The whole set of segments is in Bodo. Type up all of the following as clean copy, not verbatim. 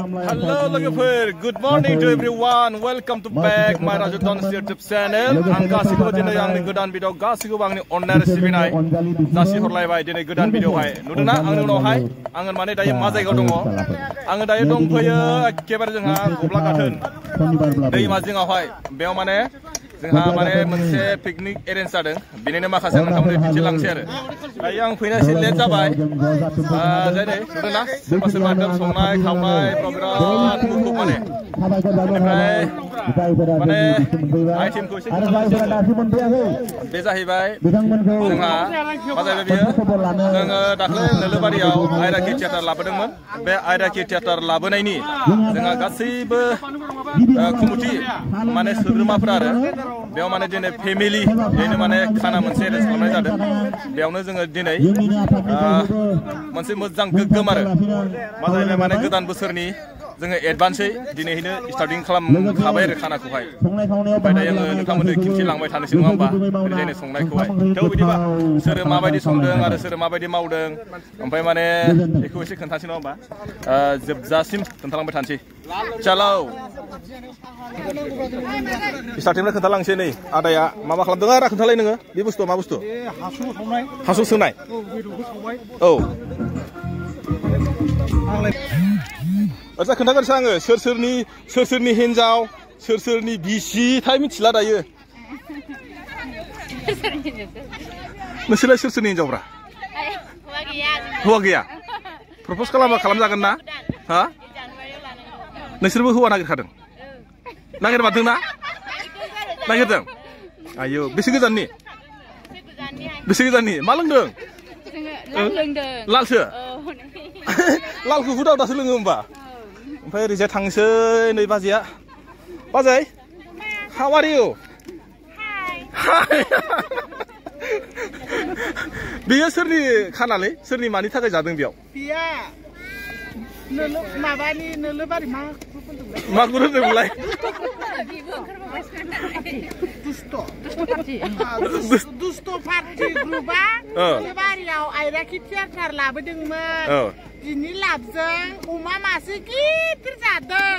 Hello logofer, good morning to everyone. Welcome to back my Rajudon YouTube channel. Ang gasigo dini angni godan video gasigo angni onnar sibinai. Jasi horlaibai dini godan video hai. Nuduna angni unaw hai. Angan mane dayo ma jaygayaw dongo. Angan dayo dongfoyo ekebare जोंहा गब्ला गाथोन दैमा जिङावहाय बेयाव माने जोंहा माने मोनसे पिकनिक एरेन्ज जादों बिनिनो माखासे नोंथांमोननो दिन्थिलांसै आरो दायो आं फैनो एसे लेट जाबाय जेरै नुदोंना सोरबा सोरबा ओंखाम संनाय खावनाय बिराद मुखुब माने माने आइटेमखौ एसे बे जाहैबाय जोंहा मा जाहैबाय बियो जोङो दाख्लै नोलोबारियाव आयराखि थियेटार लाबोदोंमोन बे आयराखि थियेटार लाबोनायनि जोंहा गासैबो कमिटि माने सोद्रोमाफोरा आरो बेयाव माने दिनै फेमिलि बेनो माने खाना मोनसे एरेन्ज खालामनाय जादों बेयावनो जोङो दिनै मोनसे मोजां गोग्गोम आरो मा जाहैबाय माने गोदान बोसोरनि जोङो एडभान्सै दिनैनो स्टार्टिं खालामखाबाय आरो खानाखौहाय ओमफ्राय दायो आङो नोंथांमोननो खिन्थिलांबाय थानोसै नङा होमबा ओरैनो संनायखौहाय थेवबो बिदिबा सोर माबायदि संदों आरो सोर माबायदि मावदों ओमफ्राय माने बेखौ एसे खोन्थानोसै नङा होमबा जोबजासिम खोन्थालांबाय थानोसै चालौ स्टार्टिंनिफ्राय खोन्थालांसै नै आदाया मा खालामदों आरो खोन्थालाय नोङो बे बुस्थुआ मा बुस्थु हासुं सोंनाय औ आচ্ছা खोन्थागोनसै आङो सोर सोरनि हिन्जाव सोर सोरनि बिसिथाय मिथिला दायो नोंसोरलाय सोर सोरनि हिन्जावफ्रा हौवा गैया प्रप'ज खालामजागोन ना हा नोंसोरबो हौवा नागिरखादों नागिरमारदोंना नागिरदों आयौ बेसे गोजाननि मा लोंदों लालसो लालखौ हुदाव दासो लोङो होमबा ओमफ्राय ओरैजाय थांसै नै बाजैया बाजै how are you बेयो सोरनि खानालै सोरनि मानि थाखाय जादों बेयाव माबानि नोलोबारि मा गुर होनदोंमोनलाय दुस्ट पार्टी ग्रुपआ नोलोबारियाव आयराखि थियेटार लाबोदोंमोन बिनि लाबजों अमा मासे गिदिर जादों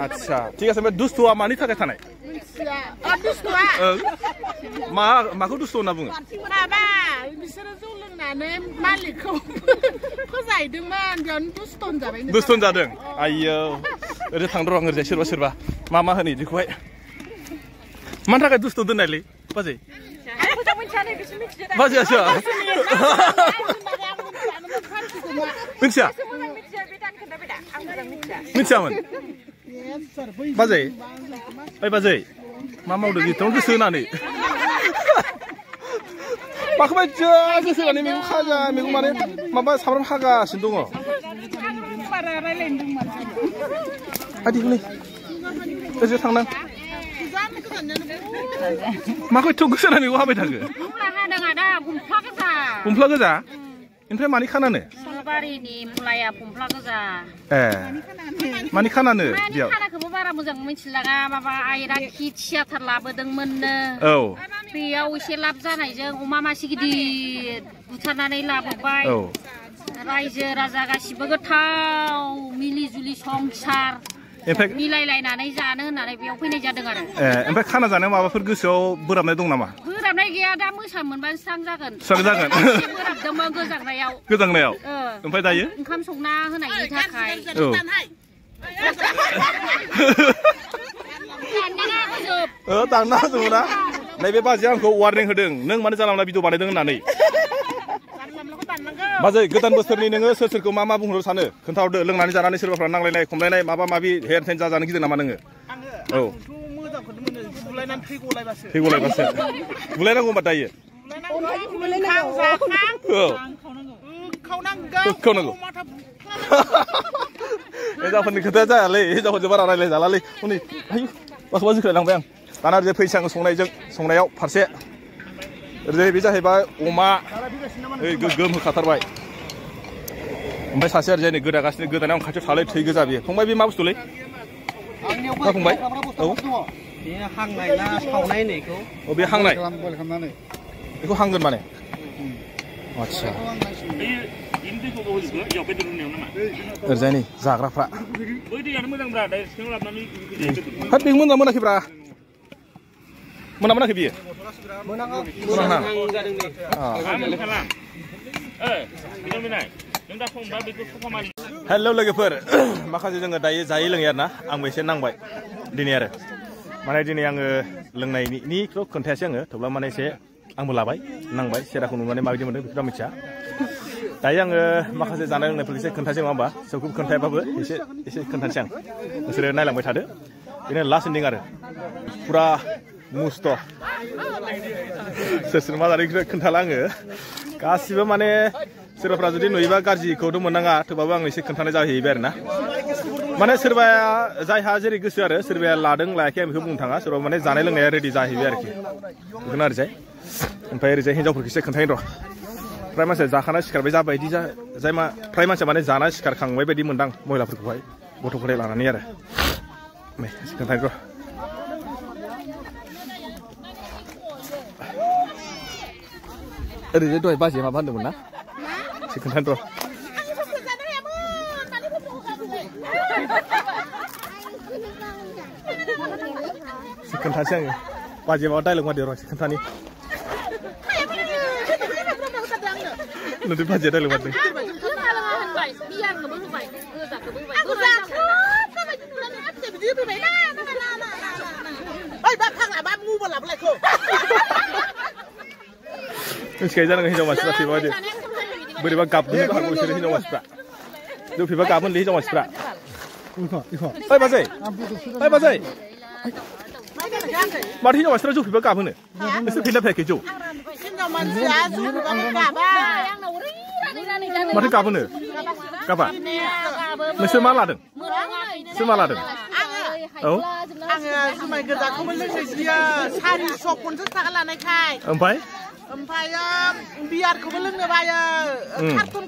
आच्छा ठीक আছে ओमफ्राय दुस्तआ मानि थाखाय थानाय मिथिया दुस्तआ माखौ दुस्त होनना बुङो माबा बिसोरो जौ लोंनानै मालिकखौ फोजाहैदोंमोन बेयावनो दुस्त होनजाबाय दुस्त होनजादों आयौ ओरै थांदर आं ओरैजाय सोरबा मा होनो इदिखौहाय मानि थाखाय दुस्त दोननायलै बाजै बाजैयासो मिथिया मिथियामोन बाजै ओइ बाजै मा मावदों एथ'बां गोसो होनानै माखौ बायदिया गोसो होनानै मैगं खाजा मैगं माने माबा सामब्राम हागासिनो दङ आदिखौलै ओरैजाय थांनां माखौ एथ' गोसो होनानै मैगं हाबाय थाखो गुमफ्ला गोजा ओमफ्राय मानि खानानो बारिनि मुलाया फंफ्ला गोजा मानि खानानो बेयाव खानाखौबो बारा मोजां मिथिलाङा माबा आयराखि थियेटार लाबोदोंमोननो औ बेयाव एसे लाब जानायजों अमा मासे गिदिर बुथारनानै लाबोबाय रायजो राजा गासिबो गोथाव मिलि जुलि संसार मिलायलायनानै जानो होननानै बेयाव फैनाय जादों आरो ओमफ्राय खाना जानायाव माबाफोर गोसोआव बोराबनाय दं नामा बोराबनाय गैया दा मोसा मोनबानो स्रां जागोन बोराबदोंमोन गोजांनायाव ओमफ्राय दायो ओंखाम संना होनायनि थाखाय दानना होजोबोना नैबे बाजैया आंखौ वार्निं होदों नों मानो जानला मोनला भिडिअ बानायदों होननानै बाजै गोदान बोसोरनि नोङो सोरखौ मा बुंहरनो सानो खोन्थाहरदो लोंनानै जानानै सोरबाफ्रा नांलायनाय खमलायनाय माबा माबि हेन थेन जाजानो गिदों नामा नोङो औ थैगलायबासो बुलायनांगौ होनबा दायो खावनांगौ हिनजावफोरनि खोथाया जायालै हिनजावफोरजों बारा रायज्लायजालालै हनै माखौबा जिरायलांबाय आं दाना ओरैजाय फैसै आं संनायाव फारसे ओरैजाय बे जाहैबाय अमा गोगोम होखाथारबाय ओमफ्राय सासे ओरैजाय नै गोदागासिनो गोदानायाव खाथियाव थालाय थै गोजा बेयो फंबाय बे मा बुस्थुलै मा फंबाय औ बे हांनाय ना सावनाय होननायखौ बे हांनाय बेखौ हांगोन माने आच्छा ओरैजाय नै जाग्राफ्रा हाथ बेखौ मोजां मोनाखैब्रा मोनाखै बियो हेल' लोगोफोर माखासे जोङो दायो जायै लोङै आरोना आंबो एसे नांबाय दिनै आरो माने दिनै आङो लोंनायनिखौ खोन्थायासै आङो थेवब्लाबो माने एसे आंबो लाबाय नांबाय सेराखौ नुनानै माबायदि मोनदों बेखौ मिथिया दायो आङो माखासे जानाय लोंनायफोरखौ एसे खोन्थासै नङा होमबा सोबखौ खोन्थायाबाबो एसे खोन्थानोसै आं नोंसोरो नायलांबाय थादो बेनो लास्ट एन्डिं आरो फुरा मस्त' सोर मा जादों खोन्थाला आङो गासिबो माने सोरबाफ्रा जुदि नुयोबा गाज्रिखौथ' मोननाङा थेवबाबो आं एसे खोन्थानाय जाहैबाय आरो ना माने सोरबाया जायहा जेरै गोसो आरो सोरबाया लादों लायाखै आं बेखौ बुंनो थाङा सोरबा माने जानाय लोंनाया रेडि जाहैबाय आरोखि बेखौनो ओरैजाय ओमफ्राय ओरैजाय हिनजावफोरखौ एसे खोन्थायो र' फ्राय मानसिया जाखाना सिखारबाय जाबायदि फ्राय मानसिया माने जाना सिखारखांबाय बायदि मोनदां महिलाफोरखौहाय गथ' गथाय लानानै आरो एसे खोन्थायो र' ओरैजाय दहाय बाजैया माबा होनदोंमोन ना एसे खोन्थानो र' एसे खोन्थानोसै आङो बाजैया माबा डायलग मारदो र' एसे खोन्थानि नोंथ' बाजैया डायलग मारदों मिथिखायो जानांगौ हिनजाव मानसिफ्रा फैबादि बोरैबा गाबदोंबो हागौ बिसोरो हिनजाव मानसिफ्रा जौ फैबा गाबोनलै हिनजाव मानसिफ्रा ओइ बाजै माथो हिनजाव मानसिफ्रा जौ फैबा गाबोनो नोंसोर फैना फैयाखै जौ माथो गाबोनो गाबा नोंसोर मा लादों औ आङो जुमाय गोजाखौबो लोंनाय जायो 450 थाखा लानायखाय ओमफ्रायो बियारखौबो लोंनो बायो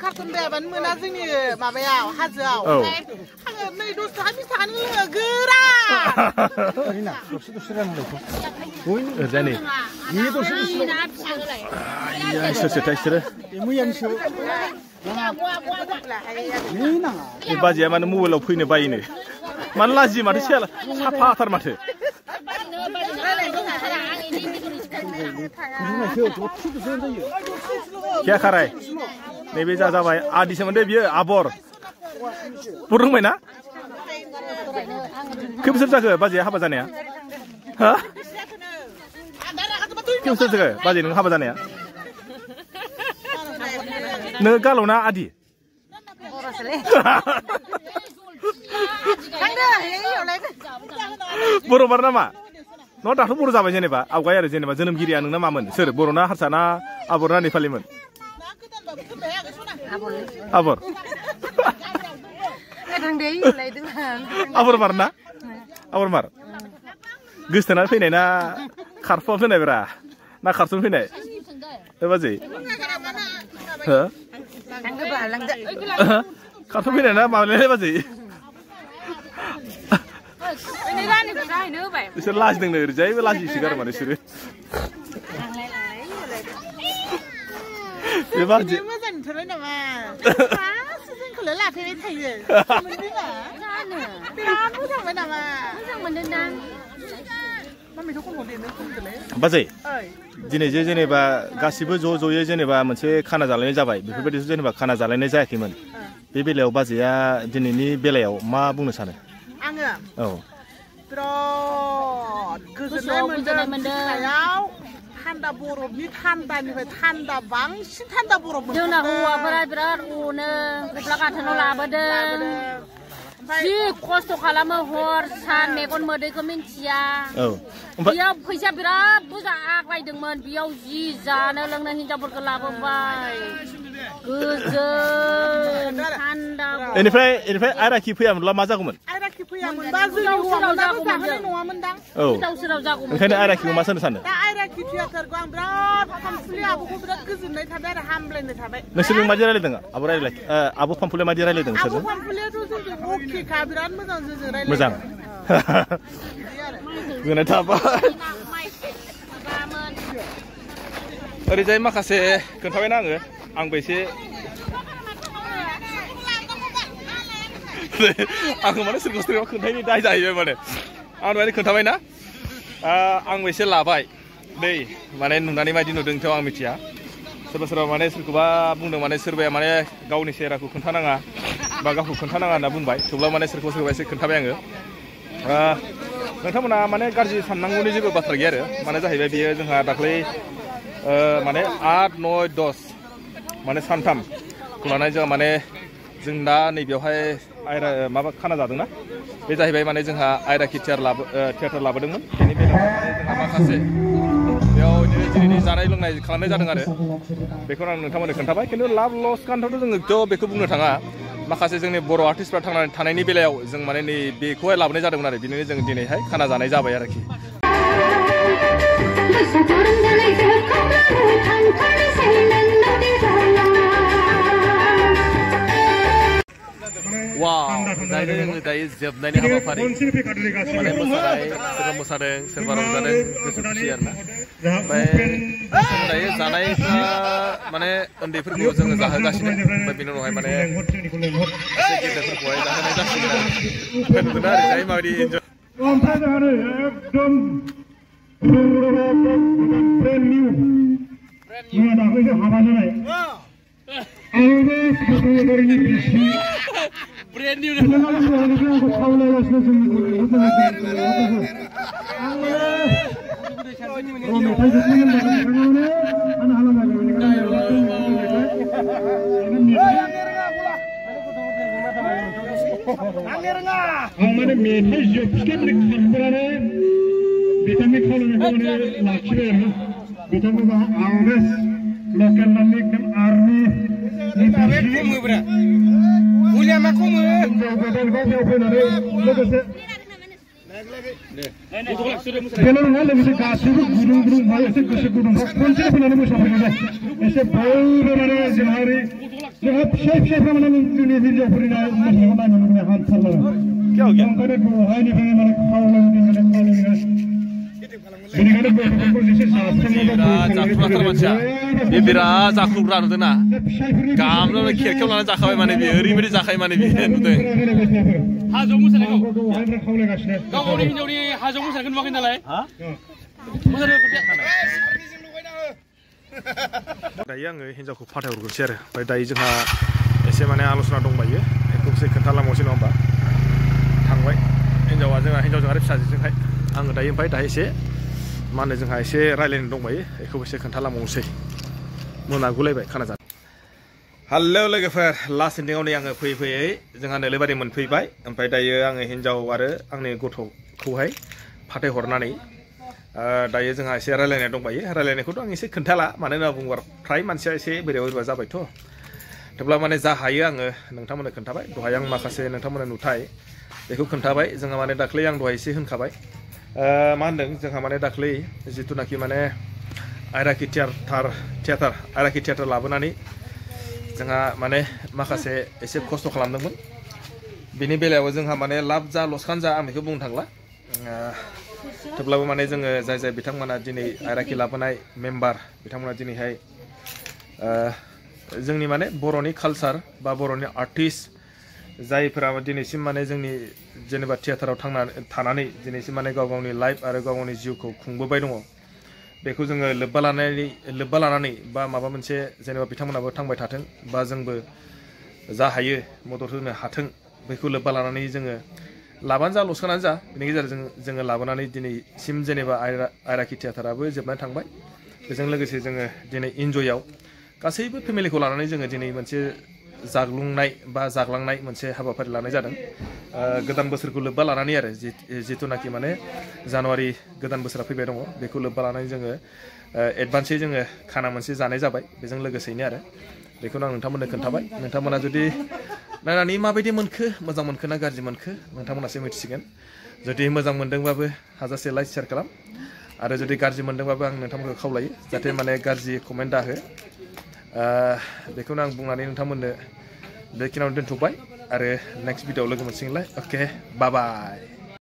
कार्टन बायाबानो मोना जोंनि माबायाव हाजोआव ओमफ्राय आङो 10 थाखा 20 थाखानि लोङो गोरा बाजैया माने मबाइलाव फैनो बायोनो मानो लाजियो माथो साफाथार माथो क्या खाराय नैबे जाबाय आदिसोमोन दे बियो आबर बुर रोंबाय ना खै बोसोर जाखो बाजैया हाबा जानाया हा खै बोसोर जाखो बाजै नों हाबा जानाया नों गालाव ना आदि बर'बार नामा न' दाथ' बर' जाबाय जेनेबा आवगाय आरो जेनेबा जोनोमगिरिया नोंना मामोन सोर बर'ना हारसा ना आबर ना नेपालिमोन आबर आबरमार ना आबरमार गोसथोनानै फैनाय ना खारफुवा फैनाय ब्रा ना खारसन फैनाय बाजै खारसन फैनाय ना माबालाय बाजै बिसोर लाजिदोंनो ओरैजायबो लाजिसोगारो माने बिसोरो बे बाजै मोजां नुथारबाय नामा जोंखौल' लाफैबाय थायो बिराद मोजांमोन नामा मोजां मोनदों बाजै दिनै जे जेनेबा गासिबो ज'यै जेनेबा मोनसे खाना जालायनाय जाबाय बेफोरबायदि जेनेबा खाना जालायनाय जायाखैमोन बे बेलायाव बाजैया दिनैनि बेलायाव मा बुंनो सानो आङो औ बिराद गोजोननाय मोनदों थान्दा बरफनि थान्दानिफ्राय थान्दा बांसिन थान्दा बरफ मोनदों जोंना हौवाफोरा बिराद अनो गस्ला गाथोनाव लाबोदों जि खस्थ' खालामो हर सान मेगन मोदैखौ मिन्थिया बेयाव फैसा बिराद बुरजा आग्लायदोंमोन बेयाव जि जानो लोंनो हिनजावफोरखौ लाबोबाय गोजोन थान्दा बेनिफ्राय आयराखि फैयामोनब्ला मा जागौमोन आयराखि फैयामोनबा जोंनि हौवाफोराबो जाहोनाय नङामोनदां सोराव जागौमोन ओंखायनो आयराखिखौ मा सानो दा आयराखि थियाटारखौ आं बिराद फानफुलि आब'खौ बिराद गोजोननाय थाबाय आरो हामलायनाय थाबाय नोंसोर मादि रायलायदों आब' फानफुलिया मादि रायलायदों आब' फानफुलियाथ' जोंजों अकेखा बिराद मोजां जोंजों रायलायदों मोजां गोजोननाय थाबाय ओरैजाय माखासे खोन्थाबायना आंबो एसे आंखौ माने सोरखौ सोरखौ खोन्थायनि दाय जाहैबाय माने आं दहाय खोन्थाबायना आंबो एसे लाबाय दै माने नुनानै मायदि नुदोंथ' आं मिथिया सोरबा सोरबा माने सोरखौबा बुंदों माने सोरबाया माने गावनि सेहेराखौ खोन्थानाङा बा गावखौ खोन्थानाङा होनना बुंबाय थेवब्लाबो माने सोरखौबा सोरखौबा एसे खोन्थाबाय आङो नोंथांमोना माने गाज्रि साननांगौनि जेबो बाथ्रा गैया आरो माने जाहैबाय बियो जोंहा दाख्लै माने 8, 9, 10 माने सानथामखौ लानानै जोंहा माने जों दा नैबेयावहाय आयरा माबा खाना जादोंना बे जाहैबाय माने जोंहा आयराखि थियेटार लाबोदोंमोन बेनि बेलायाव जोंहा माखासे बेयाव दिनैनि जानाय लोंनाय खालामनाय जादों आरो बेखौनो आं नोंथांमोननो खोन्थाबाय खिन्थु लाब लस कान्थावथ' जोङोथ' बेखौ बुंनो थाङा माखासे जोंनि बर' आर्टिस्टफ्रा थांनानै थानायनि बेलायाव जों माने नै बेखौहाय लाबोनाय जादोंमोन आरो बिनिनो जों दिनैहाय खाना जानाय जाबाय आरोखि दायो जोबनायनि हाबाफारि माने मोसानाय सोरबा मोसादों सोरबा रंजादों गोसो खुसि आरोना ओमफ्राय दायो जानायफ्रा माने उन्दैफोरखौ जोङो जाहोगासिनो ओमफ्राय बिनि उनावहाय माने एसे गेदेरफोरखौहाय जाहोनाय जासिगोन आरो ओमफ्राय नुदोंना आरो दायो माबायदि इन्जय brand new बिराद जाख्रुबग्रा नुदोंना गामलायावनो खेरखायाव लानानै जाखाबाय माने बियो ओरैबायदि जाखायो माने बियो नुदों हाजोआव मोसानायखौ गाव गावनि हिन्जावनि हाजोआव मोसानायखौ नुवाखै नालाय दायो आङो हिन्जावखौ फाथायहरग्रोसै आरो ओमफ्राय दायो जोंहा एसे माने आल'सना दंबायो बेखौ एसे खोन्थालांबावसै नङा होमबा थांबाय हिन्जावा जोंहा हिन्जावजों आरो फिसाजोजोंहाय आङो दायो ओमफ्राय दायो एसे मा होनो जोंहा एसे रायलायनो दंबायो बेखौ एसे खोन्थालांबावसै मोनागुलायबाय खाना जानो हेलौ लोगोफोर लास्ट एन्डिंआव नै आङो फैयै फैयै जोंहा नोलोबारि मोनफैबाय ओमफ्राय दायो आङो हिन्जाव आरो आंनि गथ'खौहाय फाथायहरनानै दायो जोंहा एसे रायलायनाय दंबायो रायलायनायखौथ' आं एसे खोन्थाला मानो होनना बुङोबा फ्राय मानसिया एसे बोरैबा बोरैबा जाबायथ' थेवब्ला माने जा हायो आङो नोंथांमोननो खोन्थाबाय दहाय आं माखासे नोंथांमोननो नुथाय बेखौ खोन्थाबाय जोंहा माने दाख्लै आं दहाय एसे होनखाबाय मा होनदों जोंहा माने दाख्लै जिथुनाखि माने आयराखि थियेटार लाबोनानै जोंहा माने माखासे एसे खस्थ' खालामदोंमोन बेनि बेलायाव जोंहा माने लाब जा लसकान जा आं बेखौ बुंनो थांला थेवब्लाबो माने जोङो जाय बिथांमोना दिनै आयराखि लाबोनाय मेम्बार बिथांमोना दिनैहाय जोंनि माने बर'नि कालचार बा बर'नि आर्टिस्ट जायफोरा दिनैसिम माने जोंनि जेनेबा थियेटाराव थानानै दिनैसिम माने गाव गावनि लाइफ आरो गाव गावनि जिउखौ खुंबोबाय दङ बेखौ जोङो लोब्बा लानानै बा माबा मोनसे जेनेबा बिथांमोनाबो थांबाय थाथों बा जोंबो जा हायो मदद होनो हाथों बेखौ लोब्बा लानानै जोङो लाबानो जा लसकानानो जा बेनि गेजेरजों जोङो लाबोनानै दिनैसिम जेनेबा आयराखि थियेटाराबो जोबनानै थांबाय बेजों लोगोसे जोङो दिनै इन्जयआव गासैबो फेमिलिखौ लानानै जोङो दिनै मोनसे जाग्लुंनाय बा जाग्लांनाय मोनसे हाबाफारि लानाय जादों गोदान बोसोरखौ लोब्बा लानानै आरो जिथुनाखि माने जानुवारि गोदान बोसोरा फैबाय दङ बेखौ लोब्बा लानानै जोङो एडभान्सै जोङो खाना मोनसे जानाय जाबाय बेजों लोगोसेयैनो आरो बेखौनो आं नोंथांमोननो खोन्थाबाय नोंथांमोना जुदि नायनानै माबायदि मोनखो मोजां मोनखो ना गाज्रि मोनखो नोंथांमोनासो मिथिसिगोन जुदि मोजां मोनदोंबाबो हाजासे लाइक शेयार खालाम आरो जुदि गाज्रि मोनदोंबाबो आं नोंथांमोनखौ खावलायो जाहाथे माने गाज्रि कमेन्ट दाहो बेखौनो आं बुंनानै नोंथांमोननो बेखिनियावनो दोनथ'बाय आरो नेक्स्ट भिडिअ'आव लोगो मोनसिगोनलाय अके बाय बाय